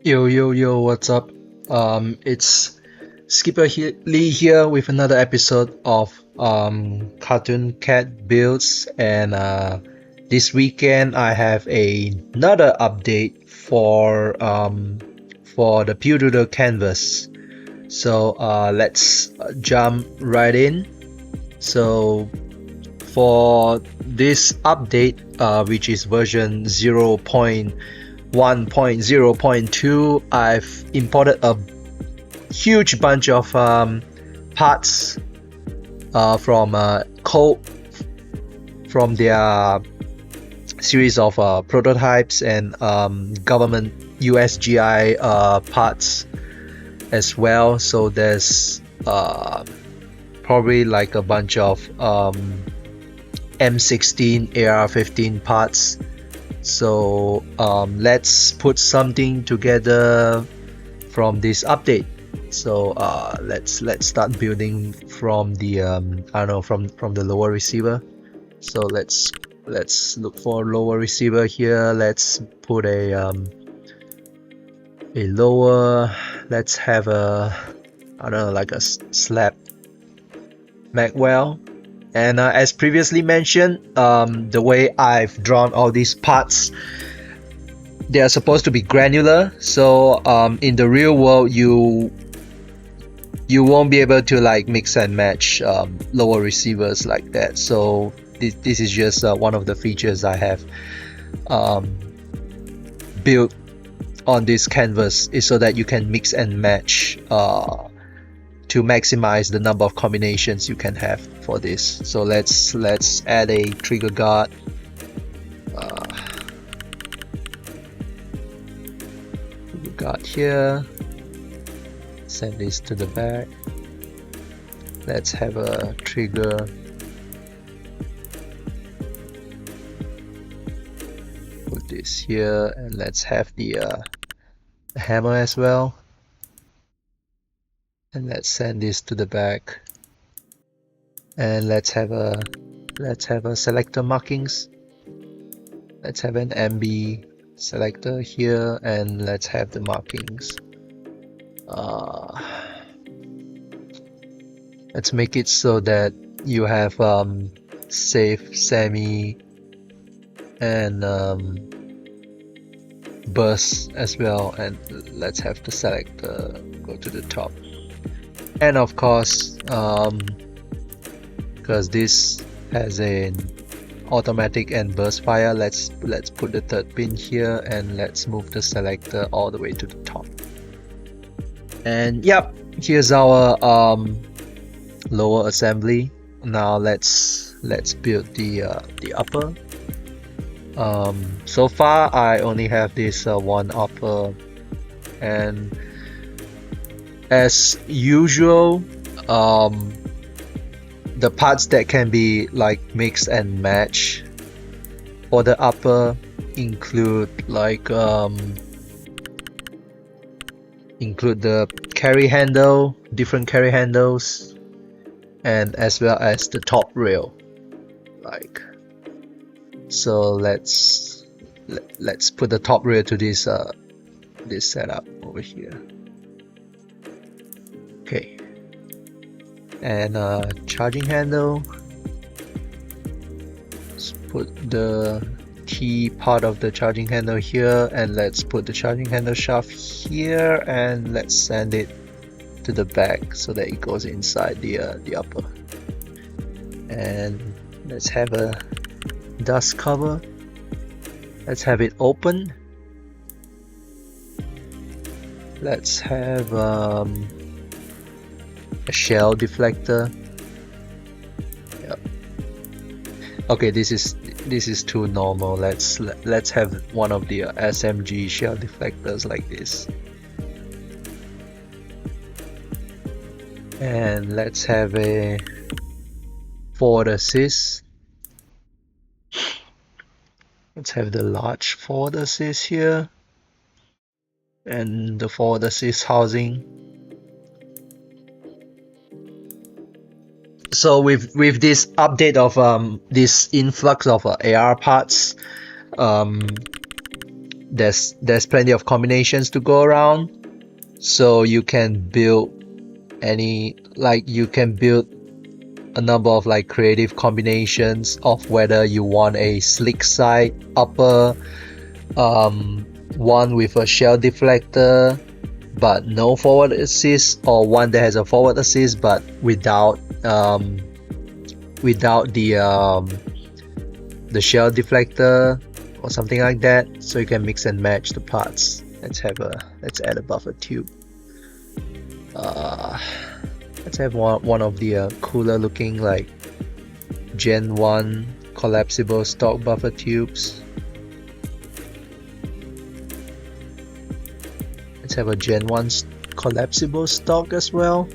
Yo, what's up? It's Lee here with another episode of Cartoon Cat Builds, and this weekend I have another update for the Pewdoodle canvas. So let's jump right in. So for this update, which is version 0.1.0.2, I've imported a huge bunch of parts from Colt, from their series of prototypes and government USGI parts as well. So there's probably like a bunch of M16 AR-15 parts. So let's put something together from this update. So let's start building from the I don't know, from the lower receiver. So let's look for lower receiver here. Let's put a lower. Let's have a, I don't know, like a slab magwell. And as previously mentioned, the way I've drawn all these parts, they are supposed to be granular. So in the real world, you won't be able to like mix and match lower receivers like that. So this is just one of the features I have built on this canvas, is so that you can mix and match to maximize the number of combinations you can have for this. So let's add a trigger guard. Trigger guard here. Send this to the back. Let's have a trigger. Put this here, and let's have the hammer as well. And let's send this to the back. And let's have a selector markings. Let's have an MB selector here, and let's have the markings. Let's make it so that you have safe, semi, and burst as well. And let's have the selector go to the top. And of course, because this has an automatic and burst fire, let's put the third pin here, and let's move the selector all the way to the top. And yep, here's our lower assembly. Now let's build the upper. So far I only have this one upper, and as usual, the parts that can be like mix and match for the upper include like include the carry handle, different carry handles, and as well as the top rail. Like, so let's put the top rail to this this setup over here. Okay, and charging handle. Let's put the T part of the charging handle here, and let's put the charging handle shaft here, and let's send it to the back so that it goes inside the upper. And let's have a dust cover. Let's have it open. Let's have a shell deflector. Yep. Okay, this is too normal. Let's have one of the SMG shell deflectors like this. And let's have a forward assist. Let's have the large forward assist here, and the forward assist housing. So with this update of this influx of AR parts, there's plenty of combinations to go around, so you can build you can build a number of like creative combinations of whether you want a slick side upper, one with a shell deflector but no forward assist, or one that has a forward assist but without the shell deflector or something like that. So you can mix and match the parts. Let's add a buffer tube. Let's have one of the cooler looking like Gen 1 collapsible stock buffer tubes. Let's have a Gen 1 collapsible stock as well.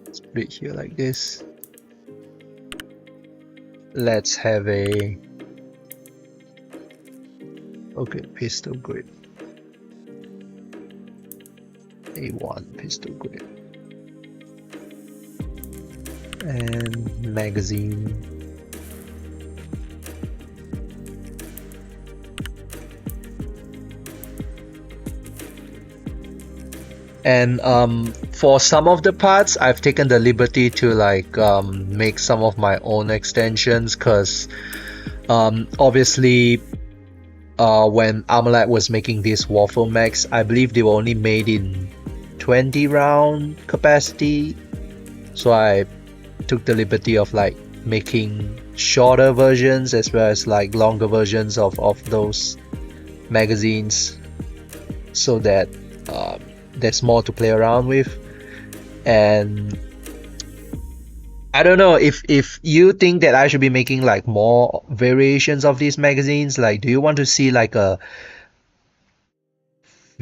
Let's put it here like this. Let's have a pistol grip. A1 pistol grip. And magazine. And for some of the parts, I've taken the liberty to like make some of my own extensions, because obviously when Armalite was making these waffle mags, I believe they were only made in 20 round capacity, so I took the liberty of like making shorter versions as well as like longer versions of those magazines, so that there's more to play around with. And I don't know if you think that I should be making like more variations of these magazines. Like, do you want to see like a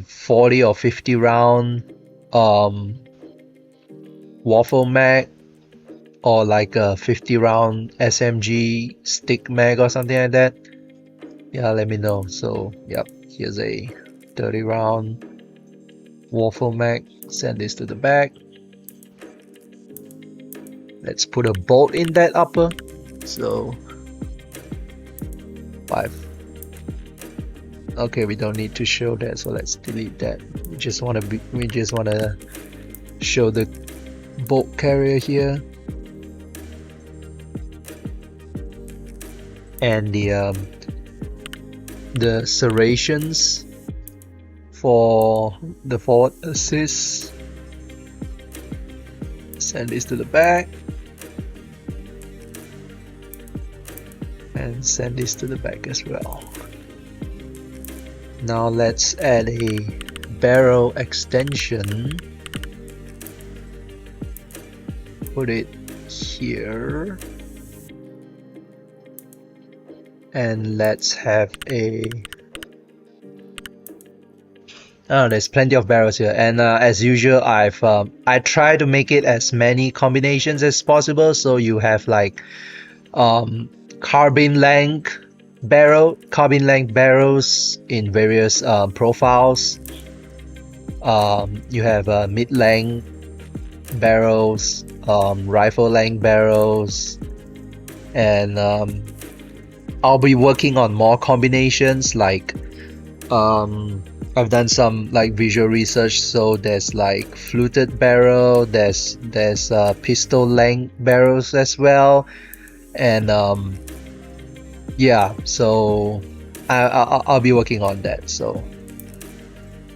40 or 50 round waffle mag, or like a 50 round SMG stick mag or something like that? Yeah, let me know. So yep, here's a 30 round waffle mag. Send this to the back. Let's put a bolt in that upper. So 5. Okay, we don't need to show that, so let's delete that. We just want to show the bolt carrier here, and the serrations for the forward assist. Send this to the back and send this to the back as well. Now let's add a barrel extension. Put it here, and let's have a there's plenty of barrels here, and as usual, I try to make it as many combinations as possible, so you have like carbine length barrels in various profiles. You have mid-length barrels, rifle length barrels, and I'll be working on more combinations. Like I've done some like visual research, so there's like fluted barrel, there's pistol length barrels as well, and yeah, so I'll be working on that. So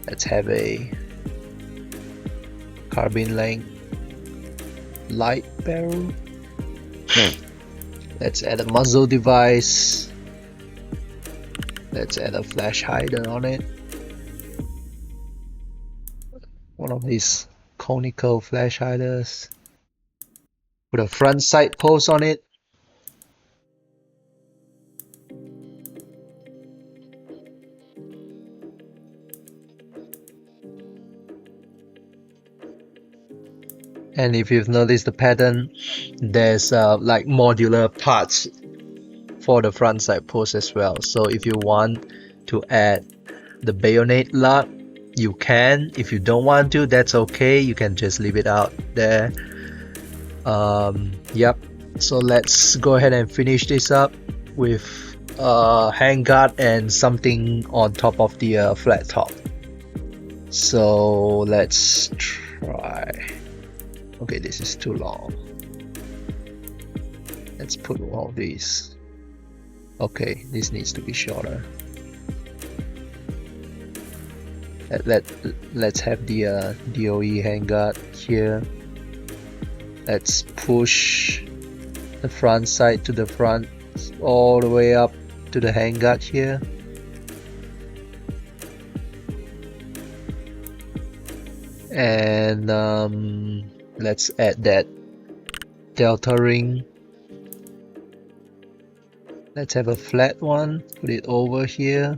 let's have a carbine length light barrel. Let's add a muzzle device. Let's add a flash hider on it. One of these conical flash hiders. Put a front sight post on it. And if you've noticed the pattern, there's like modular parts for the front side post as well. So if you want to add the bayonet lug, you can. If you don't want to, that's okay, you can just leave it out there. Yep, so let's go ahead and finish this up with handguard and something on top of the flat top. So let's try. Okay, this is too long. Let's put all these. Okay, this needs to be shorter. Let's have the DOE handguard here. Let's push the front side to the front all the way up to the handguard here. And let's add that delta ring. Let's have a flat one, put it over here.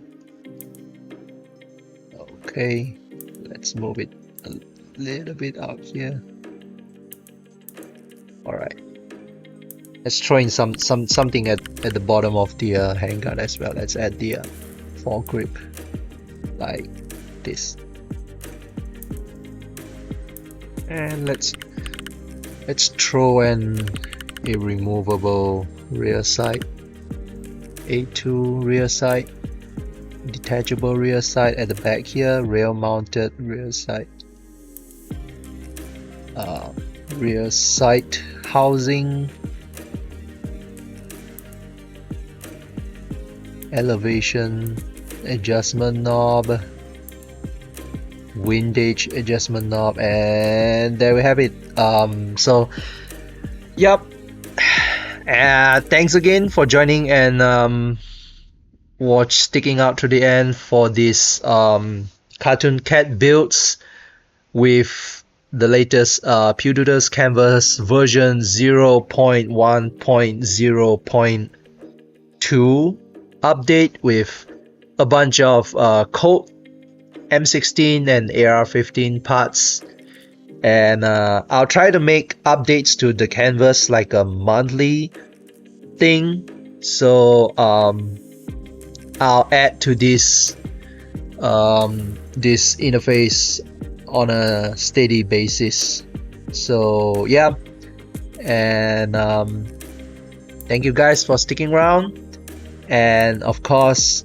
Okay, let's move it a little bit out here. Alright, let's throw in something at the bottom of the handguard as well. Let's add the foregrip like this. And let's throw in a removable rear sight, A2 rear sight, detachable rear sight at the back here, rail mounted rear sight, rear sight housing, elevation adjustment knob, windage adjustment knob, and there we have it. So yep, thanks again for joining and sticking out to the end for this cartoon cat builds with the latest Pewdoodles canvas version 0.1.0.2 update with a bunch of Colt M16 and AR-15 parts, and I'll try to make updates to the canvas like a monthly thing. So I'll add to this this interface on a steady basis. So yeah, and thank you guys for sticking around, and of course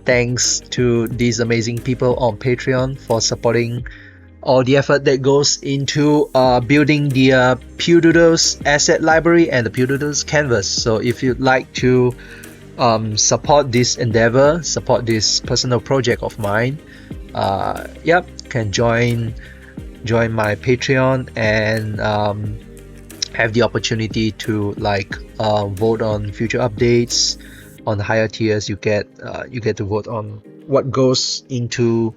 thanks to these amazing people on Patreon for supporting all the effort that goes into building the Pewdoodles asset library and the Pewdoodles canvas. So if you'd like to support this endeavor, support this personal project of mine, yep, can join my Patreon and have the opportunity to vote on future updates. On higher tiers, you get to vote on what goes into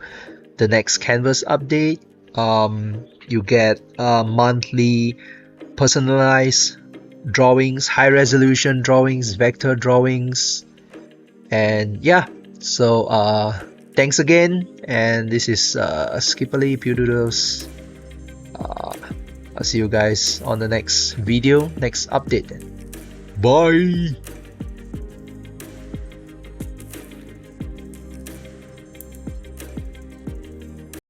the next canvas update. You get monthly personalized drawings, high resolution drawings, vector drawings, and yeah. So thanks again, and this is Skipperly Pewdoodles. I'll see you guys on the next video, next update then. Bye.